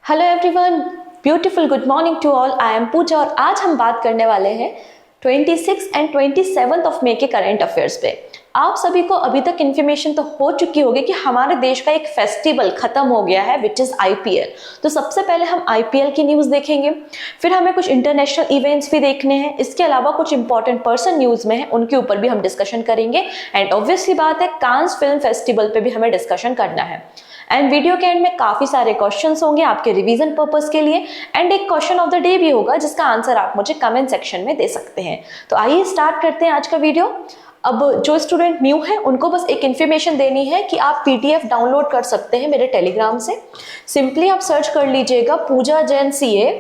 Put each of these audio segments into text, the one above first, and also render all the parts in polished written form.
Hello everyone, beautiful good morning to all. I am Pooja और आज हम बात करने वाले हैं 26 एंड 27 ऑफ मई के करंट अफेयर्स पे। आप सभी को अभी तक इन्फॉर्मेशन तो हो चुकी होगी कि हमारे देश का एक फेस्टिवल खत्म हो गया है विच इज आईपीएल। तो सबसे पहले हम आईपीएल की न्यूज देखेंगे, फिर हमें कुछ इंटरनेशनल इवेंट्स भी देखने हैं, इसके अलावा कुछ इंपॉर्टेंट पर्सन न्यूज में है उनके ऊपर भी हम डिस्कशन करेंगे एंड ऑब्वियसली बात है कांस फिल्म फेस्टिवल पे भी हमें डिस्कशन करना है। एंड वीडियो के एंड में काफी सारे क्वेश्चंस होंगे आपके रिवीजन पर्पस के लिए एंड एक क्वेश्चन ऑफ द डे भी होगा जिसका आंसर आप मुझे कमेंट सेक्शन में दे सकते हैं। तो आइए स्टार्ट करते हैं आज का वीडियो। अब जो स्टूडेंट न्यू है उनको बस एक इन्फॉर्मेशन देनी है कि आप पीडीएफ डाउनलोड कर सकते हैं मेरे टेलीग्राम से। सिंपली आप सर्च कर लीजिएगा पूजा जैन CA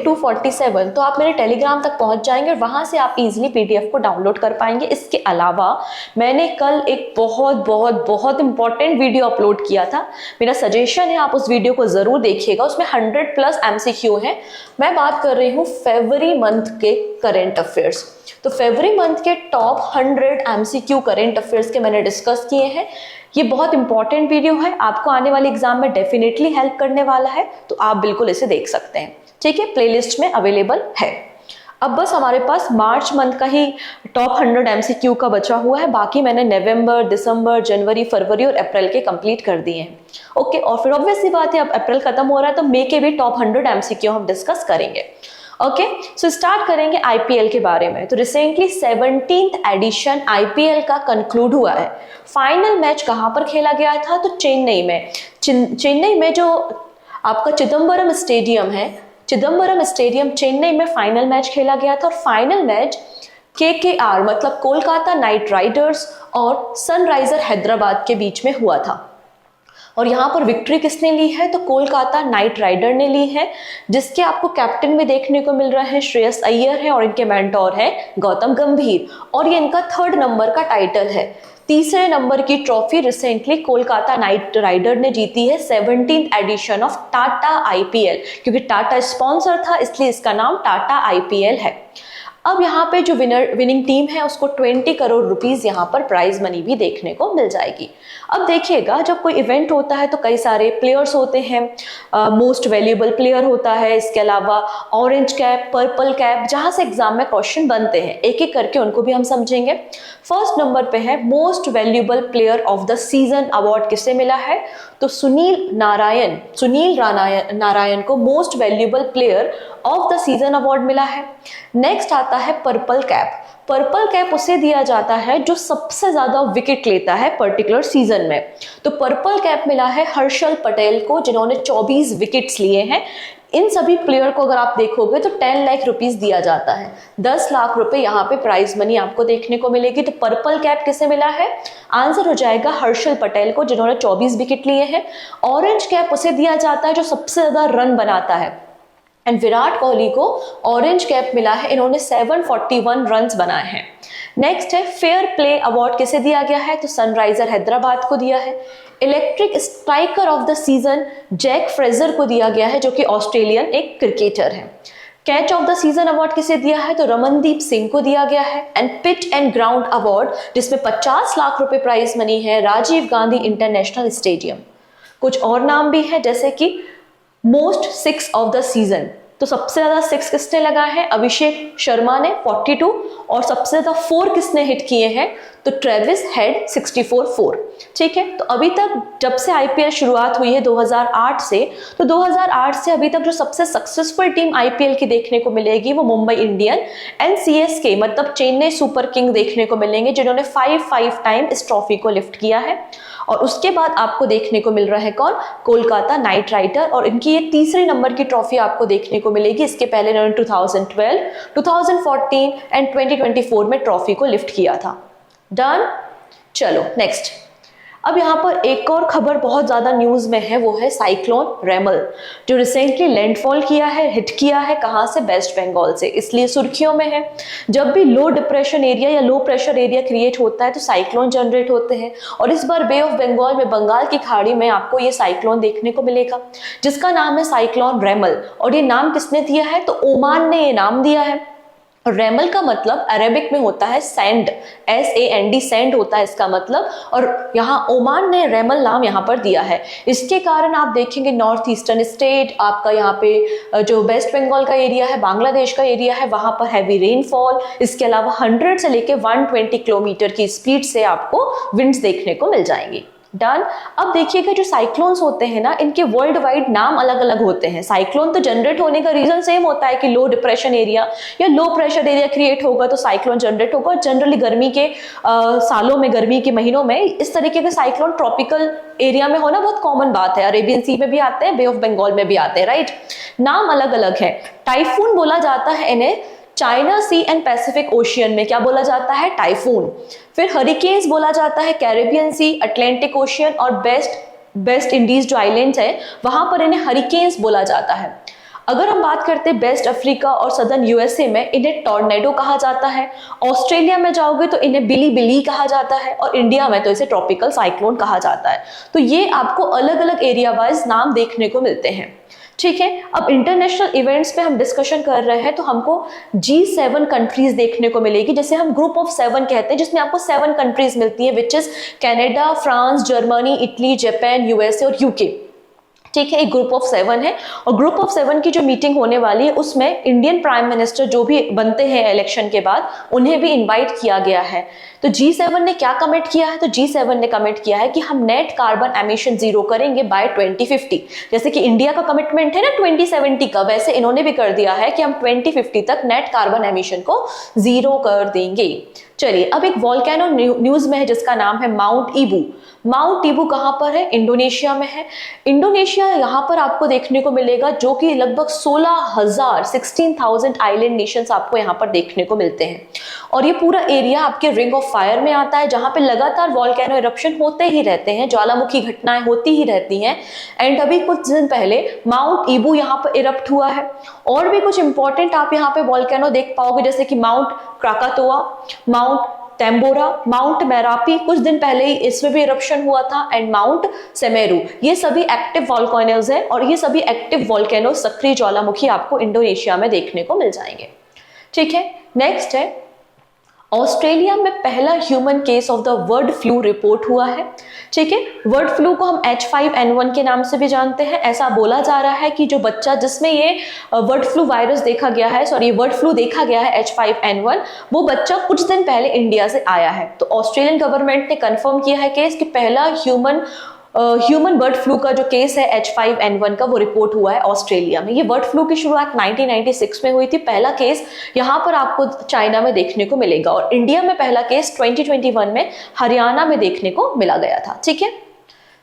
247, तो आप मेरे टेलीग्राम तक पहुंच जाएंगे और वहां से आप इजीली पीडीएफ को डाउनलोड कर पाएंगे। इसके अलावा मैंने कल एक बहुत इंपॉर्टेंट वीडियो अपलोड किया था। मेरा सजेशन है आप उस वीडियो को जरूर देखिएगा, उसमें 100+ MCQ है। मैं बात कर रही हूँ फरवरी मंथ के करेंट अफेयर्स। तो फरवरी मंथ के टॉप 100 MCQ करेंट अफेयर्स के मैंने डिस्कस किए हैं। ये बहुत इंपॉर्टेंट वीडियो है, आपको आने वाले एग्जाम में डेफिनेटली हेल्प करने वाला है, तो आप बिल्कुल इसे देख सकते हैं। ठीक है, प्लेलिस्ट में अवेलेबल है। अब बस हमारे पास मार्च मंथ का ही टॉप 100 MCQ का बचा हुआ है, बाकी मैंने नवंबर, दिसंबर, जनवरी, फरवरी और अप्रैल के कंप्लीट कर दिए हैं। ओके, और फिर ऑब्वियसली बात है अब अप्रैल खत्म हो रहा है तो मई के भी टॉप 100 MCQ हम डिस्कस करेंगे। ओके, सो स्टार्ट करेंगे आईपीएल के बारे में। तो रिसेंटली 17th एडिशन आईपीएल का कंक्लूड हुआ है। फाइनल मैच कहां पर खेला गया था? तो चेन्नई में। चेन्नई में जो आपका चिदम्बरम स्टेडियम है, चिदम्बरम स्टेडियम चेन्नई में फाइनल मैच खेला गया था और फाइनल मैच केकेआर मतलब कोलकाता नाइट राइडर्स और सनराइजर हैदराबाद के बीच में हुआ था। और यहाँ पर विक्ट्री किसने ली है? तो कोलकाता नाइट राइडर ने ली है, जिसके आपको कैप्टन भी देखने को मिल रहा है श्रेयस अय्यर है और इनके मेंटोर है गौतम गंभीर, और ये इनका 3rd नंबर का टाइटल है। तीसरे नंबर की trophy recently Kolkata knight rider ने जीती है 17th addition of Tata IPL, क्योंकि टाटा स्पॉन्सर था इसलिए इसका नाम टाटा आईपीएल है। अब यहाँ पे जो विनिंग टीम है उसको 20 करोड़ रुपीस यहाँ पर प्राइज मनी भी देखने को मिल जाएगी। अब देखिएगा, जब कोई इवेंट होता है तो कई सारे प्लेयर्स होते हैं, मोस्ट वैल्यूएबल प्लेयर होता है, इसके अलावा ऑरेंज कैप, पर्पल कैप, जहां से एग्जाम में क्वेश्चन बनते हैं, एक एक करके उनको भी हम समझेंगे। फर्स्ट नंबर पे है most valuable player of the season award किसे मिला है? तो सुनील नारायण को most valuable player of the season award मिला है। नेक्स्ट आता है पर्पल कैप। पर्पल कैप उसे दिया जाता है जो सबसे ज्यादा विकेट लेता है पर्टिकुलर सीजन में। तो पर्पल कैप मिला है हर्षल पटेल को, जिन्होंने 24 विकेट्स लिए हैं। इन सभी प्लेयर को अगर आप देखोगे तो 10 लाख रुपीस दिया जाता है, 10 लाख रुपए यहाँ पे प्राइज मनी आपको देखने को मिलेगी। तो पर्पल कैप किसे मिला है? आंसर हो जाएगा हर्षल पटेल को, जिन्होंने 24 विकेट लिए हैं। ऑरेंज कैप उसे दिया जाता है जो सबसे ज्यादा रन बनाता है, एंड विराट कोहली को ऑरेंज कैप मिला है, इन्होंने 741 रन्स बनाए हैं। नेक्स्ट है फेयर प्ले अवार्ड किसे दिया गया है? तो सनराइजर हैदराबाद को दिया है। Electric striker of the season Jake Fraser को दिया गया है, जो कि ऑस्ट्रेलियन एक क्रिकेटर है। Catch of the season award किसे दिया है? तो रमनदीप सिंह को दिया गया है। And pitch and ground award, जिसमें 50 लाख रुपए प्राइज मनी है, राजीव गांधी इंटरनेशनल स्टेडियम। कुछ और नाम भी है जैसे कि मोस्ट 6 ऑफ द सीजन, तो सबसे ज्यादा 6 किसने लगाए हैं? अभिषेक शर्मा ने 42, और सबसे ज्यादा 4 किसने हिट किए हैं? तो ट्रेविस हेड 64। ठीक है, तो अभी तक जब से आईपीएल शुरुआत हुई है 2008 से, तो 2008 से अभी तक जो सबसे सक्सेसफुल टीम आईपीएल की देखने को मिलेगी वो मुंबई इंडियन एंड सीएसके मतलब चेन्नई सुपर किंग देखने को मिलेंगे, जिन्होंने 5 टाइम इस ट्रॉफी को लिफ्ट किया है। और उसके बाद आपको देखने को मिल रहा है कौन? कोलकाता नाइट राइडर, और इनकी ये तीसरे नंबर की ट्रॉफी आपको देखने को मिलेगी। इसके पहले इन्होंने 2012, 2014 एंड 2024 में ट्रॉफी को लिफ्ट किया था। डन, चलो नेक्स्ट। अब यहाँ पर एक और खबर बहुत ज्यादा न्यूज में है, वो है साइक्लोन रेमल, जो रिसेंटली लैंडफॉल किया है, हिट किया है कहाँ से? वेस्ट बंगाल से, इसलिए सुर्खियों में है। जब भी लो डिप्रेशन एरिया या लो प्रेशर एरिया क्रिएट होता है तो साइक्लोन जनरेट होते हैं, और इस बार बे ऑफ बंगाल में, बंगाल की खाड़ी में आपको ये साइक्लोन देखने को मिलेगा, जिसका नाम है साइक्लोन रेमल। और ये नाम किसने दिया है? तो ओमान ने ये नाम दिया है। रेमल का मतलब अरेबिक में होता है सैंड, SAND, सैंड होता है इसका मतलब, और यहाँ ओमान ने रेमल नाम यहाँ पर दिया है। इसके कारण आप देखेंगे नॉर्थ ईस्टर्न स्टेट, आपका यहाँ पे जो वेस्ट बंगाल का एरिया है, बांग्लादेश का एरिया है, वहां पर हैवी रेनफॉल, इसके अलावा 100 से लेके 120 किलोमीटर की स्पीड से आपको विंड्स देखने को मिल जाएंगी। डन। अब देखिएगा जो साइक्लोन्स होते हैं ना, इनके वर्ल्ड वाइड नाम अलग अलग होते हैं। साइक्लोन तो जनरेट होने का रीजन सेम होता है कि लो डिप्रेशन एरिया या लो प्रेशर एरिया क्रिएट होगा तो साइक्लोन जनरेट होगा। जनरली गर्मी के सालों में, गर्मी के महीनों में इस तरीके के साइक्लोन ट्रॉपिकल एरिया में होना बहुत कॉमन बात है। अरेबियन सी में भी आते हैं, बे ऑफ बंगाल में भी आते हैं, राइट। नाम अलग अलग है। टाइफून बोला जाता है इन्हें China sea and Pacific Ocean में, क्या बोला जाता है, टाइफून। फिर हरिकेन्स बोला जाता है कैरेबियन सी, अटलांटिक ओशियन और वेस्ट इंडीज जो आइलैंड्स है वहां पर इन्हें हरिकेन्स बोला जाता है। अगर हम बात करते हैं वेस्ट अफ्रीका और सदर्न यूएसए में, इन्हें टॉर्नेडो कहा जाता है। ऑस्ट्रेलिया में जाओगे तो इन्हें बिली बिली कहा जाता है, और इंडिया में तो इसे ट्रॉपिकल साइक्लोन कहा जाता है। तो ये आपको अलग अलग एरिया वाइज नाम देखने को मिलते हैं, ठीक है। अब इंटरनेशनल इवेंट्स पे हम डिस्कशन कर रहे हैं तो हमको G7 कंट्रीज देखने को मिलेगी, जैसे हम ग्रुप ऑफ 7 कहते हैं, जिसमें आपको 7 कंट्रीज मिलती है, which is Canada, France, Germany, Italy, Japan, USA और यूके, ठीक है। एक ग्रुप ऑफ 7 है, और ग्रुप ऑफ 7 की जो मीटिंग होने वाली है उसमें इंडियन प्राइम मिनिस्टर जो भी बनते हैं इलेक्शन के बाद, उन्हें भी इनवाइट किया गया है। तो G7 ने क्या कमिट किया है, तो G7 ने कमिट किया है कि हम नेट कार्बन एमिशन जीरो करेंगे बाय 2050। जैसे कि इंडिया का कमिटमेंट है ना 2070 का, वैसे इन्होंने भी कर दिया है कि हम 2050 तक नेट कार्बन एमिशन को जीरो कर देंगे। चलिए, अब एक वोल्केनो न्यूज में है जिसका नाम है माउंट ईबू। माउंट ईबू कहां पर है, इंडोनेशिया में है। इंडोनेशिया यहाँ पर आपको देखने को मिलेगा, जो कि लगभग 16,000 आइलैंड नेशंस आपको यहाँ पर देखने को मिलते हैं। और ये पूरा एरिया आपके रिंग ऑफ फायर में आता है, जहां पे लगातार वोल्केनो इरप्शन होते ही रहते हैं, ज्वालामुखी घटनाएं होती ही रहती हैं। एंड अभी कुछ दिन पहले माउंट ईबू यहाँ पर इरप्ट हुआ है। और भी कुछ इंपॉर्टेंट आप यहाँ पे वोल्केनो देख पाओगे, जैसे कि Mount Krakatoa, Mount Tambora, Mount Merapi कुछ दिन पहले ही इसमें भी इरप्शन हुआ था, एंड माउंट सेमेरू। ये सभी एक्टिव वोल्केनोज हैं, और ये सभी एक्टिव वोल्केनो, सक्रिय ज्वालामुखी आपको इंडोनेशिया में देखने को मिल जाएंगे, ठीक है। नेक्स्ट है, ऑस्ट्रेलिया में पहला human case of the bird flu report हुआ है, ठीक है। बर्ड फ्लू को हम H5N1 के नाम से भी जानते हैं। ऐसा बोला जा रहा है कि जो बच्चा जिसमें ये बर्ड फ्लू वायरस देखा गया है, सॉरी बर्ड फ्लू देखा गया है H5N1, वो बच्चा कुछ दिन पहले इंडिया से आया है। तो ऑस्ट्रेलियन गवर्नमेंट ने कंफर्म किया है केस कि पहला ह्यूमन बर्ड फ्लू का जो केस है H5N1 का, वो रिपोर्ट हुआ है ऑस्ट्रेलिया में। ये बर्ड फ्लू की शुरुआत 1996 में हुई थी। पहला केस यहाँ पर आपको चाइना में देखने को मिलेगा, और इंडिया में पहला केस 2021 में हरियाणा में देखने को मिला गया था, ठीक है।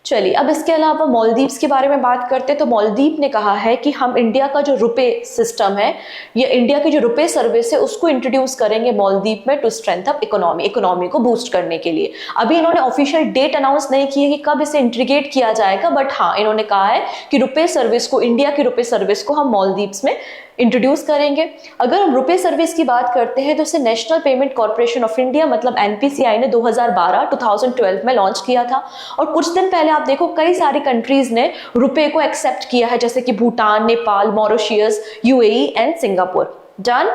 चलिए, अब इसके अलावा मालदीव्स के बारे में बात करते हैं। तो मालदीव ने कहा है कि हम इंडिया का जो रुपए सिस्टम है, या इंडिया की जो रुपए सर्विस है, उसको इंट्रोड्यूस करेंगे मालदीव में टू स्ट्रेंथ अप इकोनॉमी को बूस्ट करने के लिए। अभी इन्होंने ऑफिशियल डेट अनाउंस नहीं की है कि कब इसे इंटीग्रेट किया जाएगा, बट हाँ, इन्होंने कहा है कि रुपए सर्विस को, इंडिया की रुपए सर्विस को हम मालदीव्स में इंट्रोड्यूस करेंगे। अगर हम रुपए सर्विस की बात करते हैं तो इसे national payment corporation of India मतलब NPCI ने 2012 में लॉन्च किया था, और कुछ दिन पहले आप देखो कई सारी कंट्रीज ने रुपए को एक्सेप्ट किया है, जैसे कि Bhutan, Nepal, Mauritius, UAE and Singapore. Done.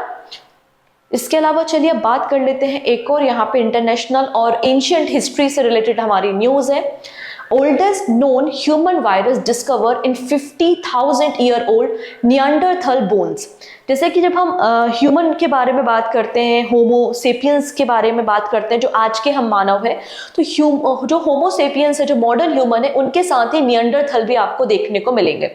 इसके अलावा चलिए अब बात कर लेते हैं एक और यहाँ पे इंटरनेशनल और एंशिएंट हिस्ट्री से रिलेटेड हमारी न्यूज है। Oldest known human virus discover इन 50,000 ईयर ओल्ड निएंडरथल बोन्स। जैसे कि जब हम ह्यूमन के बारे में बात करते हैं, होमो सेपियंस के बारे में बात करते हैं, जो आज के हम मानव है, तो जो होमो सेपियंस है, जो मॉडर्न ह्यूमन है, उनके साथ ही निएंडरथल भी आपको देखने को मिलेंगे।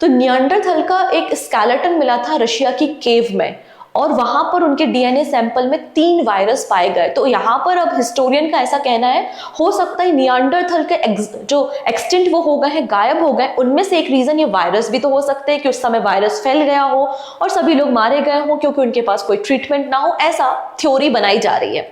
तो निएंडरथल का एक स्केलेटन मिला था रशिया की केव में, और वहां पर उनके DNA सैंपल में 3 वायरस पाए गए। तो यहाँ पर अब हिस्टोरियन का ऐसा कहना है, हो सकता है निएंडरथल के जो एक्सटिंक्ट वो हो गए हैं, गायब हो गए, उनमें से एक रीजन ये वायरस भी तो हो सकते हैं कि उस समय वायरस फैल गया हो और सभी लोग मारे गए हो क्योंकि उनके पास कोई ट्रीटमेंट ना हो, ऐसा थ्योरी बनाई जा रही है।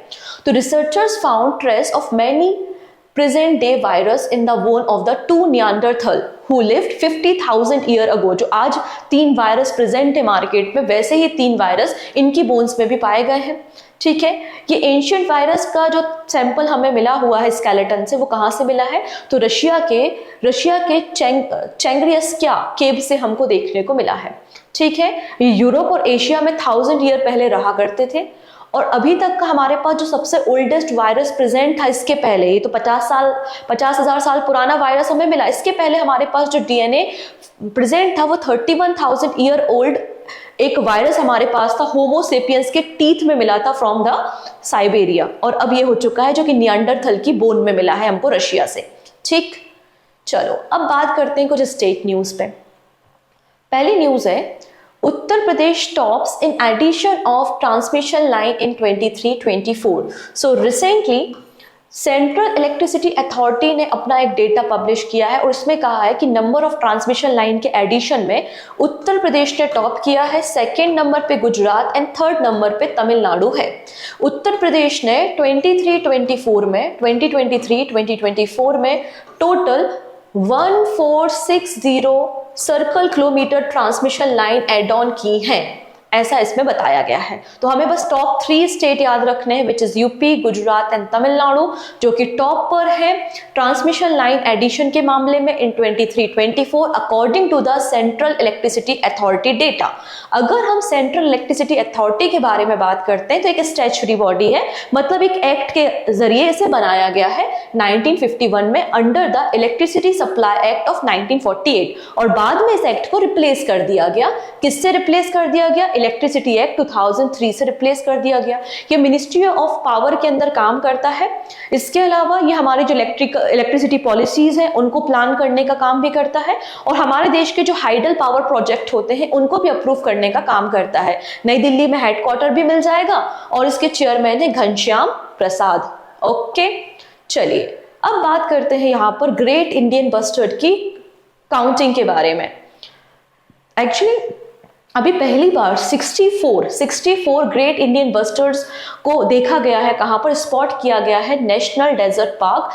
तो researchers found trace of many present day virus in the bone of the 2 Neanderthal who lived 50,000 year ago। जो आज 3 वायरस प्रेजेंट है मार्केट में, वैसे ही 3 वायरस इनकी बोन्स में भी पाए गए हैं, ठीक है, ये एंशियंट वायरस का जो सैंपल हमें मिला हुआ है स्केलेटन से, वो कहाँ से मिला है? तो रशिया के चेंग्रियस्किया केव से हमको देखने को मिला है। ठीक है, ये यूरोप और एशिया में 1000 ईयर पहले रहा करते थे और अभी तक का हमारे पास जो सबसे ओल्डेस्ट वायरस प्रेजेंट था इसके पहले, ये तो 50,000 साल पुराना वायरस हमें मिला। इसके पहले हमारे पास जो डीएनए प्रेजेंट था वो 31,000 ईयर ओल्ड एक वायरस हमारे पास था, होमोसेपियंस के टीथ में मिला था फ्रॉम द साइबेरिया, और अब ये हो चुका है जो कि नियांडरथल की बोन में मिला है हमको रशिया से। ठीक, चलो अब बात करते हैं कुछ स्टेट न्यूज पे। पहली न्यूज है, Uttar Pradesh tops in addition of transmission line in 23-24। So recently Central electricity Authority ने अपना एक डेटा पब्लिश किया है और उसमें कहा है कि नंबर ऑफ ट्रांसमिशन लाइन के एडिशन में उत्तर प्रदेश ने टॉप किया है, सेकेंड नंबर पे गुजरात एंड थर्ड नंबर पे तमिलनाडु है। उत्तर प्रदेश ने 2023-24 में total 1460 circle kilometre transmission line add on की हैं, ऐसा इसमें बताया गया है। तो हमें बस टॉप 3 स्टेट याद रखने हैं, which is UP, Gujarat and Tamil Nadu, जो कि टॉप पर है ट्रांसमिशन लाइन एडिशन के मामले में in 23-24 according to the central electricity authority data. अगर हम सेंट्रल इलेक्ट्रिसिटी अथॉरिटी के बारे में बात करते हैं तो एक स्टैच्यूटरी बॉडी है, मतलब एक एक्ट के जरिए इसे बनाया गया है 1951 में under the electricity supply act of 1948, और बाद में इस एक्ट को रिप्लेस कर दिया गया। किससे रिप्लेस कर दिया गया? इलेक्ट्रिसिटी एक्ट 2003 से रिप्लेस कर दिया गया। ये मिनिस्ट्री ऑफ पावर के अंदर काम करता है। इसके अलावा ये हमारी जो इलेक्ट्रिसिटी पॉलिसीज हैं उनको प्लान करने का काम भी करता है, और हमारे देश के जो हाइडल पावर प्रोजेक्ट होते हैं उनको भी अप्रूव करने का काम करता है। नई दिल्ली में हेडक्वार्टर भी मिल जाएगा और इसके चेयरमैन है घनश्याम प्रसाद। ओके, चलिए अब बात करते हैं यहाँ पर ग्रेट इंडियन बस्टर्ड की काउंटिंग के बारे में। एक्चुअली अभी पहली बार 64 ग्रेट इंडियन बस्टर्ड्स को देखा गया है। कहां पर स्पॉट किया गया है? नेशनल डेजर्ट पार्क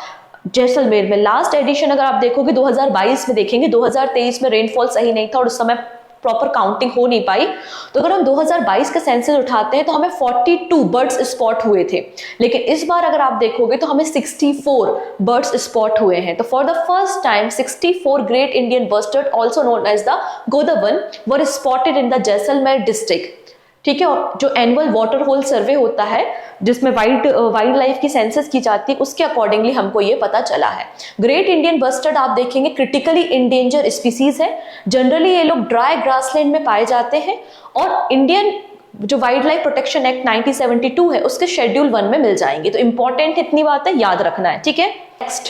जैसलमेर में। लास्ट एडिशन अगर आप देखोगे 2022 में देखेंगे, 2023 में रेनफॉल सही नहीं था और उस समय प्रॉपर काउंटिंग हो नहीं पाई। तो अगर हम 2022 का सेंसस उठाते हैं तो हमें 42 बर्ड्स स्पॉट हुए थे, लेकिन इस बार अगर आप देखोगे तो हमें 64 बर्ड्स स्पॉट हुए हैं। तो for the first time 64 great Indian bustard also known as the godawan were spotted in the Jaisalmer district. ठीक है, और जो एनुअल वाटर होल सर्वे होता है जिसमें वाइल्ड लाइफ की सेंसस की जाती है, उसके अकॉर्डिंगली हमको ये पता चला है। ग्रेट इंडियन बस्टर्ड आप देखेंगे क्रिटिकली इंडेंजर स्पीसीज है। जनरली ये लोग ड्राई ग्रासलैंड में पाए जाते हैं और इंडियन जो वाइल्ड लाइफ प्रोटेक्शन एक्ट 1972 है उसके शेड्यूल 1 में मिल जाएंगे। तो इंपॉर्टेंट इतनी बात है, याद रखना है। ठीक है, नेक्स्ट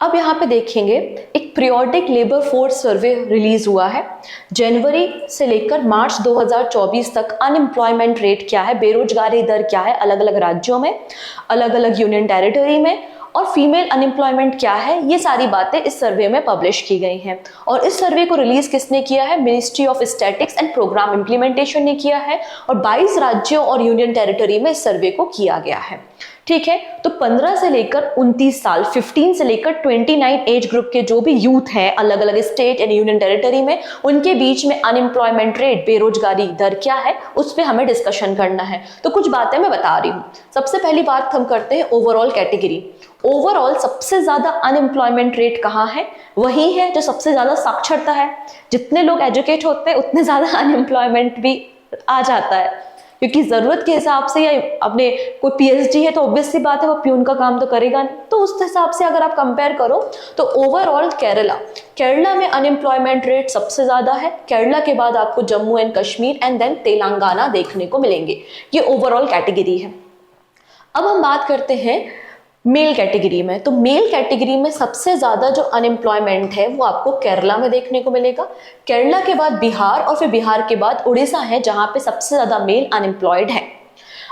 अब यहाँ पे देखेंगे एक periodic labour force survey release हुआ है। जनवरी से लेकर मार्च 2024 तक अनएम्प्लॉयमेंट रेट क्या है, बेरोजगारी दर क्या है अलग अलग राज्यों में, अलग अलग यूनियन टेरिटरी में, और फीमेल अनएम्प्लॉयमेंट क्या है, ये सारी बातें इस सर्वे में पब्लिश की गई हैं। और इस सर्वे को रिलीज किसने किया है? Ministry of statistics and programme implementation ने किया है, और 22 राज्यों और यूनियन टेरिटरी में इस सर्वे को किया गया है। ठीक है, तो 15 से लेकर 29 साल, 15 से लेकर 29 एज ग्रुप के जो भी यूथ हैं अलग अलग स्टेट एंड यूनियन टेरिटरी में, उनके बीच में अनएम्प्लॉयमेंट रेट, बेरोजगारी दर क्या है, उस पर हमें डिस्कशन करना है। तो कुछ बातें मैं बता रही हूँ। सबसे पहली बात हम करते हैं ओवरऑल कैटेगरी। ओवरऑल सबसे ज्यादा अनएम्प्लॉयमेंट रेट कहाँ है? वही है जो सबसे ज्यादा साक्षरता है। जितने लोग एजुकेट होते हैं उतने ज्यादा अनएम्प्लॉयमेंट भी आ जाता है, क्योंकि जरूरत के हिसाब से, या अपने कोई पीएचडी है तो ऑब्वियस सी बात है वो प्यून का काम तो करेगा नहीं। तो उस हिसाब से अगर आप कंपेयर करो तो ओवरऑल केरला में अनएम्प्लॉयमेंट रेट सबसे ज्यादा है। केरला के बाद आपको Jammu and Kashmir and then Telangana देखने को मिलेंगे। ये ओवरऑल कैटेगरी है। अब हम बात करते हैं मेल कैटेगरी में। तो मेल कैटेगरी में सबसे ज्यादा जो अनएम्प्लॉयमेंट है वो आपको केरला में देखने को मिलेगा। केरला के बाद बिहार, और फिर बिहार के बाद उड़ीसा है जहां पे सबसे ज्यादा मेल अनएम्प्लॉयड है।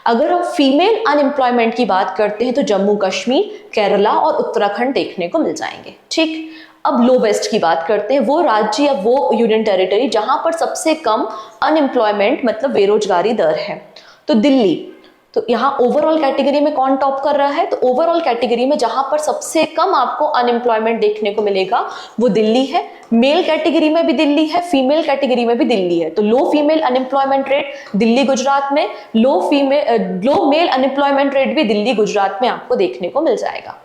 अगर हम फीमेल अनएम्प्लॉयमेंट की बात करते हैं तो जम्मू कश्मीर, केरला और उत्तराखंड देखने को मिल जाएंगे। ठीक, अब लोवेस्ट की बात करते हैं, वो राज्य या वो यूनियन टेरिटरी जहां पर सबसे कम अनएम्प्लॉयमेंट मतलब बेरोजगारी दर है। तो दिल्ली, तो यहाँ ओवरऑल कैटेगरी में कौन टॉप कर रहा है? तो ओवरऑल कैटेगरी में जहां पर सबसे कम आपको अनएम्प्लॉयमेंट देखने को मिलेगा वो दिल्ली है। मेल कैटेगरी में भी दिल्ली है, फीमेल कैटेगरी में भी दिल्ली है। तो low female unemployment rate Delhi Gujarat में, लो मेल अनएम्प्लॉयमेंट रेट भी दिल्ली गुजरात में आपको देखने को मिल जाएगा।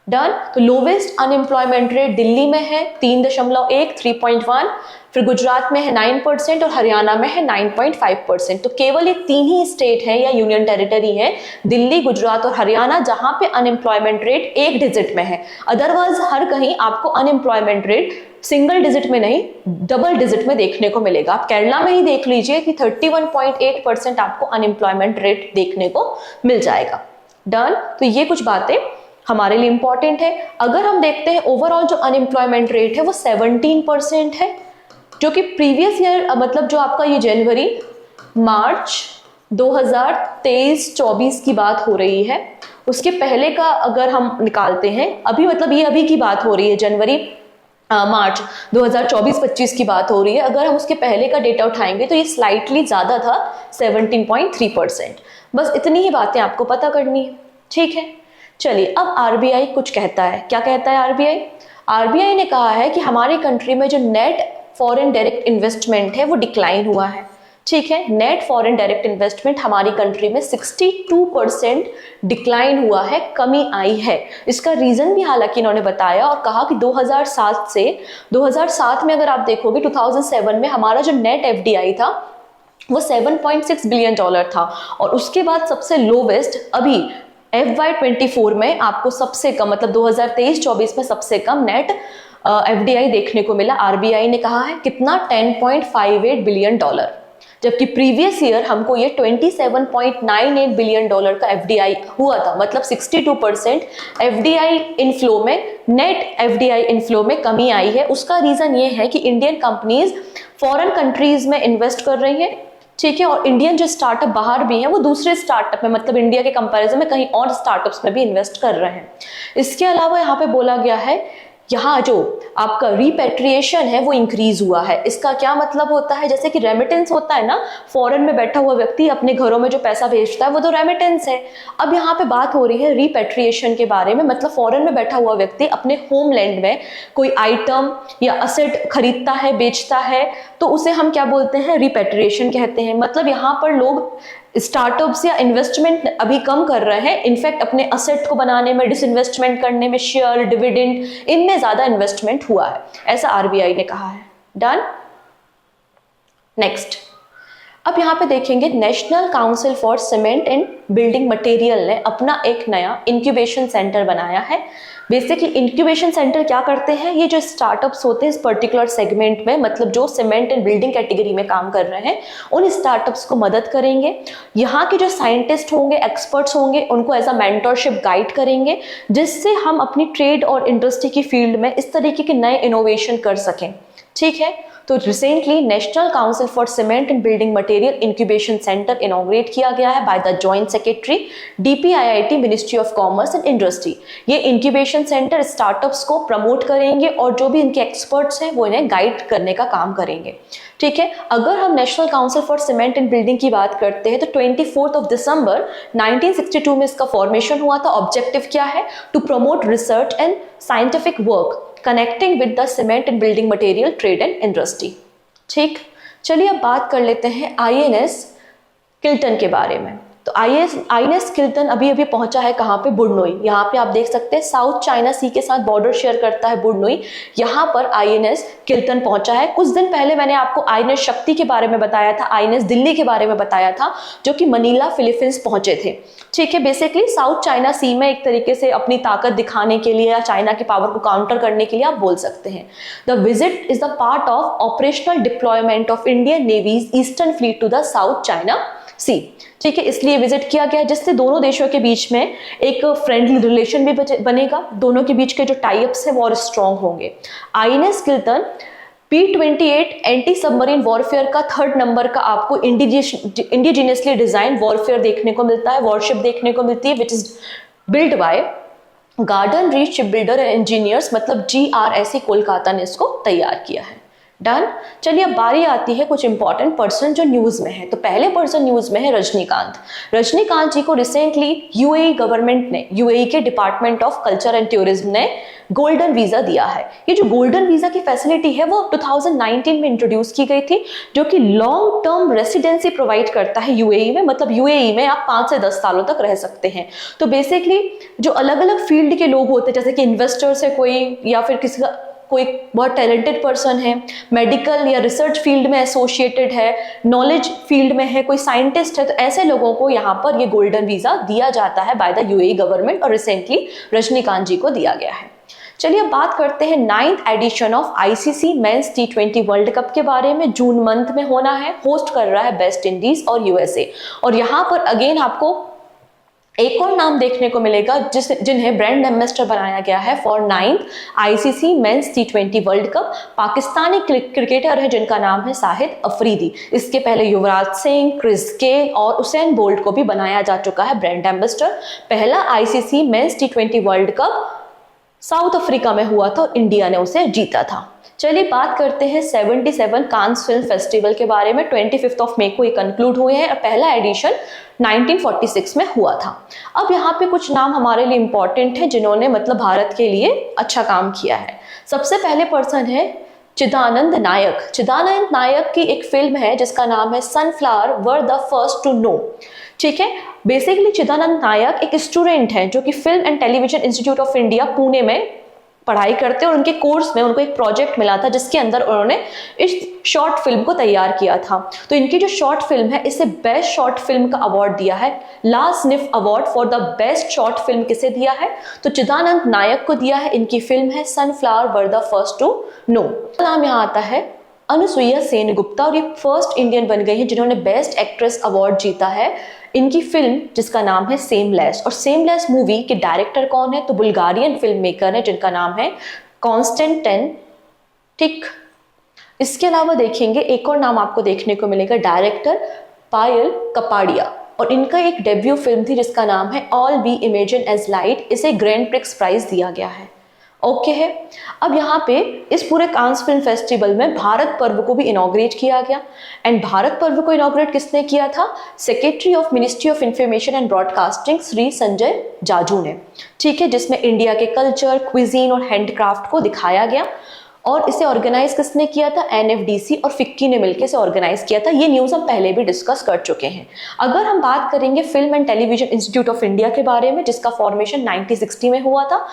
डन। तो लोवेस्ट अनएम्प्लॉयमेंट रेट दिल्ली में है 3.1 3.1, फिर गुजरात में है 9% और हरियाणा में है 9.5%। तो केवल ये 3 ही स्टेट है या यूनियन टेरिटरी है, दिल्ली, गुजरात और हरियाणा, जहां पे अनएम्प्लॉयमेंट रेट 1 डिजिट में है। अदरवाइज हर कहीं आपको अनएम्प्लॉयमेंट रेट सिंगल डिजिट में नहीं, डबल डिजिट में देखने को मिलेगा। आप केरला में ही देख लीजिए कि 31.8% आपको अनएम्प्लॉयमेंट रेट देखने को मिल जाएगा। डन। तो ये कुछ बातें हमारे लिए इंपॉर्टेंट है। अगर हम देखते हैं ओवरऑल जो अनएम्प्लॉयमेंट रेट है वो 17% है, जो कि प्रीवियस ईयर मतलब जो आपका ये जनवरी मार्च 2023-24 की बात हो रही है, उसके पहले का अगर हम निकालते हैं, अभी मतलब ये अभी की बात हो रही है, जनवरी मार्च 2024-25 की बात हो रही है। अगर हम उसके पहले का डेटा उठाएंगे तो ये स्लाइटली ज्यादा था, 17.3%। बस इतनी ही बातें आपको पता करनी है, ठीक है। चलिए, अब आरबीआई कुछ कहता है। क्या कहता है आरबीआई? आरबीआई ने कहा है कि हमारी कंट्री में जो नेट फॉरेन डायरेक्ट इन्वेस्टमेंट है वो डिक्लाइन हुआ है, ठीक है। नेट फॉरेन डायरेक्ट इन्वेस्टमेंट हमारी कंट्री में 62% डिक्लाइन हुआ है, कमी आई है। इसका रीजन भी हालांकि इन्होंने बताया और कहा कि 2007 में अगर आप देखोगे 2007 में हमारा जो नेट एफडीआई था वो $7.6 बिलियन था, और उसके बाद सबसे लोवेस्ट अभी FY24 में आपको सबसे कम मतलब 2023-24 में सबसे कम नेट एफडीआई देखने को मिला। आरबीआई ने कहा है कितना, $10.58 बिलियन, जबकि प्रीवियस ईयर हमको ये $27.98 बिलियन का एफडीआई हुआ था। मतलब 62% एफडीआई इनफ्लो में, नेट एफडीआई इनफ्लो में कमी आई है। उसका रीजन ये है कि इंडियन कंपनीज फॉरेन कंट्रीज में इन्वेस्ट कर रही है, ठीक है, और इंडियन जो स्टार्टअप बाहर भी हैं वो दूसरे स्टार्टअप में मतलब इंडिया के कंपैरिजन में कहीं और स्टार्टअप्स में भी इन्वेस्ट कर रहे हैं। इसके अलावा यहाँ पे बोला गया है यहाँ जो आपका रिपेट्रिएशन है वो इंक्रीज हुआ है। इसका क्या मतलब होता है? जैसे कि रेमिटेंस होता है ना, फॉरेन में बैठा हुआ व्यक्ति अपने घरों में जो पैसा भेजता है वो तो रेमिटेंस है। अब यहाँ पे बात हो रही है रिपेट्रिएशन के बारे में, मतलब फॉरेन में बैठा हुआ व्यक्ति अपने होमलैंड में कोई आइटम या असेट खरीदता है, बेचता है, तो उसे हम क्या बोलते हैं? रिपेट्रिएशन कहते हैं। मतलब यहाँ पर लोग स्टार्टअप्स या इन्वेस्टमेंट अभी कम कर रहे हैं, इनफैक्ट अपने असेट को बनाने में, डिसइन्वेस्टमेंट करने में, शेयर, डिविडेंड, इनमें ज्यादा इन्वेस्टमेंट हुआ है, ऐसा आरबीआई ने कहा है। डन। नेक्स्ट, अब यहाँ पे देखेंगे national council for cement and building material ने अपना एक नया इंक्यूबेशन सेंटर बनाया है। बेसिकली इंक्यूबेशन सेंटर क्या करते हैं? ये जो स्टार्टअप्स होते हैं इस पर्टिकुलर सेगमेंट में, मतलब जो सीमेंट एंड बिल्डिंग कैटेगरी में काम कर रहे हैं, उन स्टार्टअप्स को मदद करेंगे। यहाँ के जो साइंटिस्ट होंगे, एक्सपर्ट्स होंगे, उनको एज अ मेंटरशिप गाइड करेंगे, जिससे हम अपनी ट्रेड और इंडस्ट्री की फील्ड में इस तरीके के नए इनोवेशन कर सकें, ठीक है। तो recently national council for cement and building material incubation centre inaugurate किया गया है by the joint secretary DPIIT ministry of commerce and industry. ये इंक्यूबेशन सेंटर स्टार्टअप्स को प्रमोट करेंगे और जो भी इनके एक्सपर्ट्स हैं वो इन्हें गाइड करने का काम करेंगे, ठीक है। अगर हम national council for cement and building की बात करते हैं तो 24 दिसंबर 1962 में इसका फॉर्मेशन हुआ था। ऑब्जेक्टिव क्या है? To promote research and scientific work connecting with the cement and building material trade and industry, ठीक। चलिए अब बात कर लेते हैं INS किल्टन के बारे में। तो INS किल्टन अभी अभी पहुंचा है कहाँ पे? बुडनोई। यहाँ पे आप देख सकते हैं साउथ चाइना सी के साथ बॉर्डर शेयर करता है बुडनोई। यहाँ पर INS किल्टन पहुंचा है। कुछ दिन पहले मैंने आपको INS शक्ति के बारे में बताया था, INS दिल्ली के बारे में बताया था, जो कि मनीला फिलीपींस पहुंचे थे, ठीक है। बेसिकली साउथ चाइना सी में एक तरीके से अपनी ताकत दिखाने के लिए या चाइना की पावर को काउंटर करने के लिए आप बोल सकते हैं। The visit is the part of operational deployment of Indian Navy's Eastern Fleet to the South China Sea, ठीक है। इसलिए विजिट किया गया जिससे दोनों देशों के बीच में एक फ्रेंडली रिलेशन भी बनेगा, दोनों के बीच के जो टाइप्स है वो और स्ट्रॉन्ग होंगे। INS Kiltan P-28 anti submarine warfare का 3rd नंबर का आपको इंडिजिनियसली डिजाइन वॉरफेयर देखने को मिलता है, वॉरशिप देखने को मिलती है, which is build by garden reach ship builder and engineers, मतलब GRSE कोलकाता ने इसको तैयार किया है, डन। चलिए अब बारी आती है कुछ इंपॉर्टेंट पर्सन जो न्यूज में है। तो पहले पर्सन न्यूज में है रजनीकांत। रजनीकांत जी को रिसेंटली यूएई गवर्नमेंट ने, यूएई के department of culture and tourism ने गोल्डन वीजा दिया है। ये जो गोल्डन वीजा की फैसिलिटी है वो 2019 में इंट्रोड्यूस की गई थी, जो कि लॉन्ग टर्म रेसिडेंसी प्रोवाइड करता है यूएई में। मतलब यूएई में आप 5 से 10 सालों तक रह सकते हैं। तो बेसिकली जो अलग अलग फील्ड के लोग होते हैं, जैसे कि इन्वेस्टर्स है कोई, या फिर किसी का कोई बहुत टैलेंटेड पर्सन है, मेडिकल या रिसर्च फील्ड में एसोसिएटेड है, नॉलेज फील्ड में है, कोई साइंटिस्ट है, तो ऐसे लोगों को यहाँ पर ये गोल्डन वीजा दिया जाता है बाय द यूएई गवर्नमेंट, और रिसेंटली रजनीकांत जी को दिया गया है। चलिए अब बात करते हैं 9th edition of ICC men's T20 world cup के बारे में। जून मंथ में होना है, होस्ट कर रहा है वेस्ट इंडीज और यूएसए। और यहाँ पर अगेन आपको एक और नाम देखने को मिलेगा जिन्हें ब्रांड एम्बेसडर बनाया गया है for 9th ICC men's T20 world cup. Pakistani cricketer है जिनका नाम है शाहिद अफरीदी। इसके पहले युवराज सिंह, क्रिस गेल और उसेन बोल्ट को भी बनाया जा चुका है ब्रांड एम्बेसडर। पहला ICC men's T20 world cup south Africa में हुआ था, इंडिया ने उसे जीता था। चलिए बात करते हैं 77 कांस फिल्म फेस्टिवल के बारे में। 25 मई को ये कंक्लूड हुए हैं और पहला एडिशन 1946 में हुआ था। अब यहाँ पे कुछ नाम हमारे लिए इंपॉर्टेंट है जिन्होंने मतलब भारत के लिए अच्छा काम किया है। सबसे पहले पर्सन है चिदानंद नायक। चिदानंद नायक की एक फिल्म है जिसका नाम है sunflower were the first to know. ठीक है, बेसिकली चिदानंद नायक एक स्टूडेंट है जो कि film and television institute of India Pune में पढ़ाई करते हैं, और उनके कोर्स में उनको एक प्रोजेक्ट मिला था जिसके अंदर उन्होंने इस शॉर्ट फिल्म को तैयार किया था। तो इनकी जो शॉर्ट फिल्म है इसे बेस्ट शॉर्ट फिल्म का अवार्ड दिया है। Last sniff award for the best short film किसे दिया है? तो चिदानंद नायक को दिया है। इनकी फिल्म है sunflower were the first to know. नाम यहाँ आता है अनुसुईया सेनगुप्ता, और ये फर्स्ट इंडियन बन गई है जिन्होंने बेस्ट एक्ट्रेस अवार्ड जीता है। इनकी फिल्म जिसका नाम है सेमलेस, और सेमलेस मूवी के डायरेक्टर कौन है? तो बुल्गारियन फिल्म मेकर है जिनका नाम है कॉन्स्टेंटिन टिक। इसके अलावा देखेंगे एक और नाम आपको देखने को मिलेगा, डायरेक्टर पायल कपाड़िया, और इनका एक डेब्यू फिल्म थी जिसका नाम है all we imagine as light. इसे ग्रैंड प्रिक्स प्राइज दिया गया है। ओके है। अब यहाँ पे इस पूरे कांस फिल्म फेस्टिवल में भारत पर्व को भी इनॉग्रेट किया गया। एंड भारत पर्व को इनॉग्रेट किसने किया था? Secretary of ministry of information and broadcasting Shri Sanjay Jaju ने। ठीक है, जिसमें इंडिया के कल्चर, क्विजीन और हैंडक्राफ्ट को दिखाया गया। और इसे ऑर्गेनाइज किसने किया था? एनएफडीसी और फिक्की ने मिलकर इसे ऑर्गेनाइज किया था। ये न्यूज़ हम पहले भी डिस्कस कर चुके हैं। अगर हम बात करेंगे film and television institute of India के बारे में, जिसका फॉर्मेशन 1960 में हुआ था।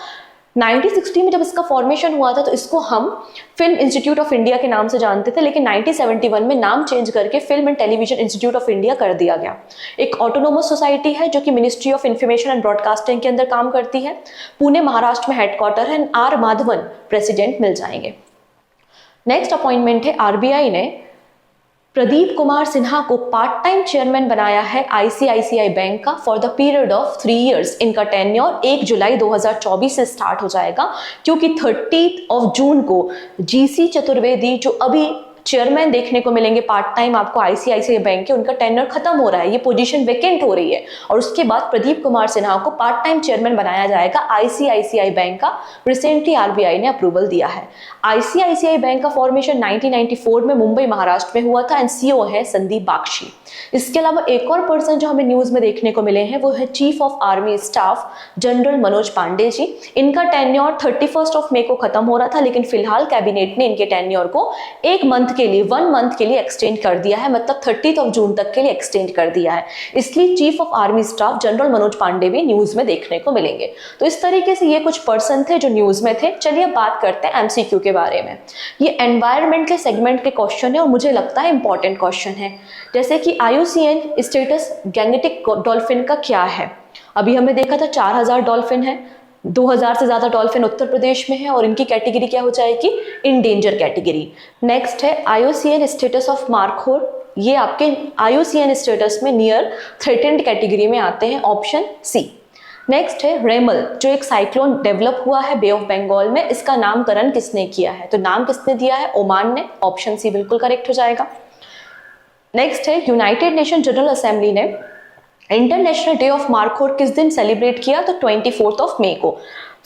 1960 में जब इसका फॉर्मेशन हुआ था तो इसको हम फिल्म इंस्टीट्यूट ऑफ इंडिया के नाम से जानते थे, लेकिन 1971 में नाम चेंज करके film and television institute of India कर दिया गया। एक ऑटोनोमस सोसाइटी है जो कि ministry of information and broadcasting के अंदर काम करती है। पुणे महाराष्ट्र में हेडक्वार्टर है। आर माधवन प्रेसिडेंट मिल जाएंगे। नेक्स्ट अपॉइंटमेंट है आरबीआई ने प्रदीप कुमार सिन्हा को पार्ट टाइम चेयरमैन बनाया है आईसीआईसीआई बैंक का for the period of 3 years. इनका टेन्योर 1 जुलाई 2024 से स्टार्ट हो जाएगा, क्योंकि 30 जून को जीसी चतुर्वेदी जो अभी चेयरमैन देखने को मिलेंगे पार्ट टाइम आपको आईसीआईसीआई बैंक के, उनका टेन्योर खत्म हो रहा है, ये पोजीशन वेकेंट हो रही है, और उसके बाद प्रदीप कुमार सिन्हा को पार्ट टाइम चेयरमैन बनाया जाएगा आईसीआईसीआई बैंक का। रिसेंटली आरबीआई ने अप्रूवल दिया है। आईसीआईसीआई बैंक का फॉर्मेशन 1994 में मुंबई महाराष्ट्र में हुआ था एंड सीईओ है संदीप बाक्षी। इसके अलावा एक और पर्सन जो हमें न्यूज में देखने को मिले हैं वो है chief of army staff general Manoj Pande ji. इनका टेन्योर 31 मई को खत्म हो रहा था, लेकिन फिलहाल कैबिनेट ने इनके टेन्योर को 1 मंथ के लिए 1 मंथ के लिए एक्सटेंड कर दिया है, मतलब 30 जून तक के लिए एक्सटेंड कर दिया है। इसलिए chief of army staff general Manoj Pande भी न्यूज में देखने को मिलेंगे। तो इस तरीके से ये कुछ पर्सन थे जो न्यूज में थे। चलिए अब बात करते हैं एमसीक्यू के बारे में। ये एनवायरमेंट के सेगमेंट के क्वेश्चन है और मुझे लगता है इंपॉर्टेंट क्वेश्चन है। जैसे कि IUCN स्टेटस गैंगेटिक डॉल्फिन का क्या है? अभी हमने देखा था 4000 डॉल्फिन है, 2000 से ज्यादा डॉल्फिन उत्तर प्रदेश में है, और इनकी कैटेगरी क्या हो जाएगी? Endangered category. नेक्स्ट है IUCN स्टेटस ऑफ मार्खोर। ये आपके IUCN स्टेटस में नियर थ्रेटेंड कैटेगरी में आते हैं, ऑप्शन सी। नेक्स्ट है रेमल, जो एक साइक्लोन डेवलप हुआ है बे ऑफ बंगाल में। इसका नामकरण किसने किया है? तो नाम किसने दिया है? ओमान ने। ऑप्शन सी बिल्कुल करेक्ट हो जाएगा। नेक्स्ट है यूनाइटेड नेशन जनरल असेंबली ने इंटरनेशनल डे ऑफ मार्खोर किस दिन सेलिब्रेट किया? तो 24 मई को।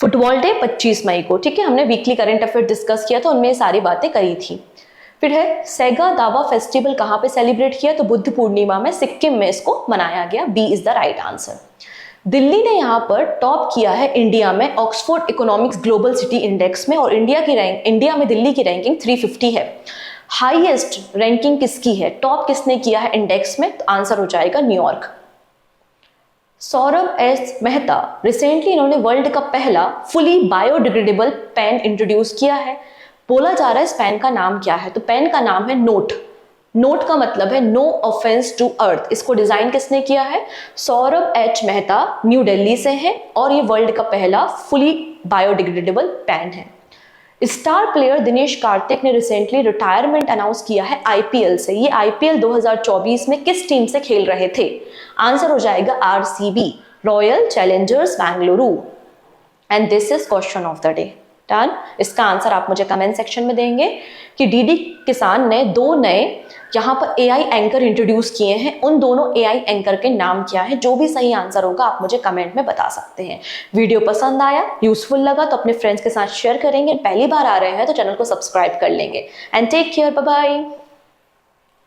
फुटबॉल डे 25 मई को। ठीक है, हमने वीकली करंट अफेयर डिस्कस किया था, उनमें सारी बातें करी थी। फिर है सेगा दावा फेस्टिवल कहाँ पे सेलिब्रेट किया, तो बुद्ध पूर्णिमा में सिक्किम में इसको मनाया गया। B is the right answer. Delhi ने यहाँ पर टॉप किया है इंडिया में Oxford Economics global city index में, और इंडिया में दिल्ली की रैंकिंग 350 है। हाईएस्ट रैंकिंग किसकी है, टॉप किसने किया है इंडेक्स में, तो आंसर हो जाएगा New York. Saurabh S Mehta, recently इन्होंने वर्ल्ड का पहला फुली बायोडिग्रेडेबल पेन इंट्रोड्यूस किया है। बोला जा रहा है इस पेन का नाम क्या है, तो पेन का नाम है नोट। नोट का मतलब है नो ऑफेंस टू अर्थ। इसको डिजाइन किसने किया है, सौरभ एच मेहता, न्यू दिल्ली से है, और ये वर्ल्ड का पहला फुली बायोडिग्रेडेबल पेन है। स्टार प्लेयर दिनेश कार्तिक ने रिसेंटली रिटायरमेंट अनाउंस किया है आईपीएल से। ये आईपीएल 2024 में किस टीम से खेल रहे थे, आंसर हो जाएगा RCB, royal Challengers Bengaluru. And this is question of the day. Done. इसका आंसर आप मुझे कमेंट सेक्शन में देंगे कि डीडी किसान ने 2 नए यहाँ पर एआई एंकर इंट्रोड्यूस किए हैं, उन दोनों एआई एंकर के नाम क्या है। जो भी सही आंसर होगा आप मुझे कमेंट में बता सकते हैं। वीडियो पसंद आया, यूजफुल लगा तो अपने फ्रेंड्स के साथ शेयर करेंगे। पहली बार आ रहे हैं तो चैनल को सब्सक्राइब कर लेंगे। And take care, bye bye.